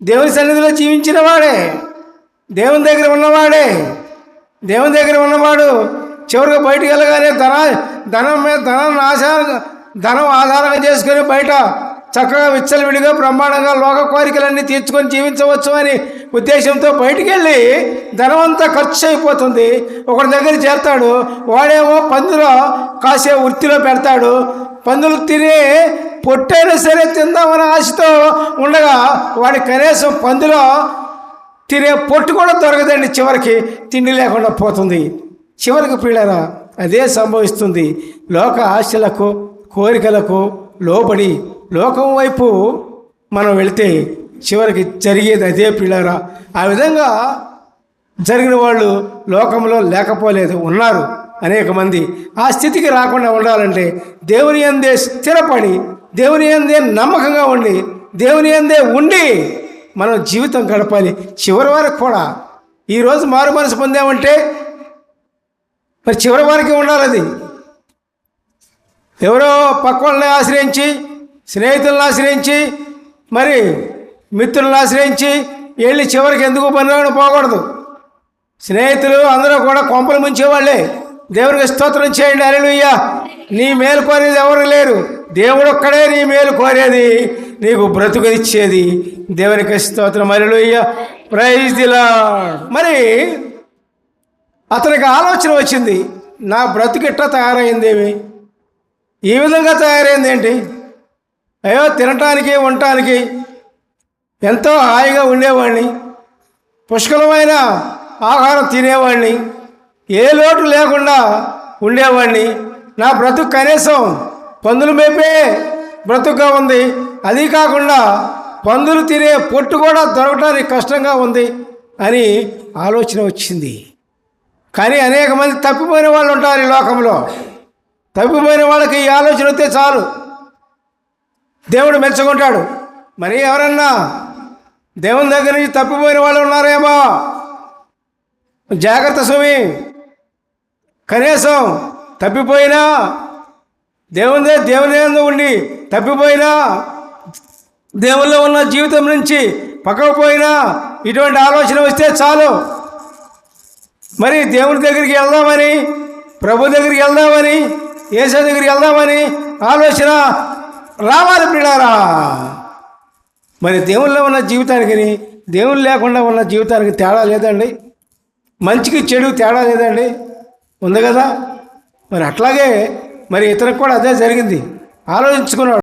దేవుని సన్నిధిలో జీవించిన వాడే, దేవుని దగ్గర ఉన్నవాడే. దేవుని దగ్గర ఉన్నవాడు చివరికి బయటికి వెళ్ళగానే ధనం ఆధారంగా చేసుకొని బయట చక్కగా విచ్చలవిడిగా బ్రహ్మాండంగా లోక కోరికలన్నీ తీర్చుకొని జీవించవచ్చు అని ఉద్దేశంతో బయటికి వెళ్ళి ధనం అంతా ఖర్చు అయిపోతుంది. ఒకటి దగ్గర చేస్తాడు, వాడేమో పందులో కాసే వృత్తిలో పెడతాడు. పందులు తినే పొట్టైనా సరే తిందామని ఆశతో ఉండగా వాడి కనీసం పందులో తినే పొట్టు కూడా దొరకదండి. చివరికి తిండి లేకుండా పోతుంది. చివరికి పిల్లరా అదే సంభవిస్తుంది. లోక ఆశలకు కోరికలకు లోబడి లోకం వైపు మనం వెళితే చివరికి జరిగేది అదే పిల్లరా. ఆ విధంగా జరిగిన వాళ్ళు లోకంలో లేకపోలేదు, ఉన్నారు అనేక మంది. ఆ స్థితికి రాకుండా ఉండాలంటే దేవుని యందే స్థిరపడి, దేవుని యందే నమ్మకంగా ఉండి, దేవుని యందే ఉండి మనం జీవితం గడపాలి చివరి వరకు కూడా. ఈరోజు మారు మనసు పొందామంటే మరి చివరి వరకు ఉండాలి. అది ఎవరో పక్క వాళ్ళని ఆశ్రయించి, స్నేహితులను ఆశ్రయించి, మరి మిత్రులను ఆశ్రయించి వెళ్ళి చివరికి ఎందుకు పనిలో పోకూడదు. స్నేహితులు అందరూ కూడా కొంపలు ముంచేవాళ్ళే. దేవునికి స్తోత్రం చేయండి, హల్లెలూయా. నీ మేలు కోరేది ఎవరు లేరు, దేవుడు ఒక్కడే నీ మేలు కోరేది, నీకు బ్రతుకునిచ్చేది. దేవునికి స్తోత్రం, హల్లెలూయా, ప్రైజ్ ది లార్డ్. మరి అతనికి ఆలోచన వచ్చింది, నా బ్రతుకిట్లా తయారైందేమి, ఈ విధంగా తయారైంది ఏంటి? అయ్యో, తినటానికి ఉండటానికి ఎంతో హాయిగా ఉండేవాడిని, పుష్కలమైన ఆహారం తినేవాడిని, ఏ లోటు లేకుండా ఉండేవాడిని. నా బ్రతుకు కనీసం పందులు మేపే బ్రతుకుగా ఉంది. అది కాకుండా పందులు తినే పొట్టు కూడా దొరకడానికి కష్టంగా ఉంది అని ఆలోచన వచ్చింది. కానీ అనేక మంది తప్పిపోయిన వాళ్ళు ఉంటారు ఈ లోకంలో. తప్పిపోయిన వాళ్ళకి ఈ ఆలోచన వస్తే చాలు, దేవుడు మెచ్చుకుంటాడు. మరి ఎవరన్నా దేవుని దగ్గర నుంచి తప్పిపోయిన వాళ్ళు ఉన్నారేమో, జాగ్రత్త సుమి. కనీసం తప్పిపోయినా దేవుని ఉండి తప్పిపోయినా, దేవుల్లో ఉన్న జీవితం నుంచి పక్కకు పోయినా ఇటువంటి ఆలోచన వస్తే చాలు. మరి దేవుని దగ్గరికి వెళ్దామని, ప్రభు దగ్గరికి వెళ్దామని, యేసు దగ్గరికి వెళ్దామని ఆలోచన రావాలి పిల్లారా. మరి దేవుల్లో ఉన్న జీవితానికి దేవుడు లేకుండా ఉన్న జీవితానికి తేడా లేదండి. మంచికి చెడు తేడా లేదండి, ఉంది కదా. మరి అట్లాగే మరి ఇతనికి కూడా అదే జరిగింది. ఆలోచించుకున్నాడు.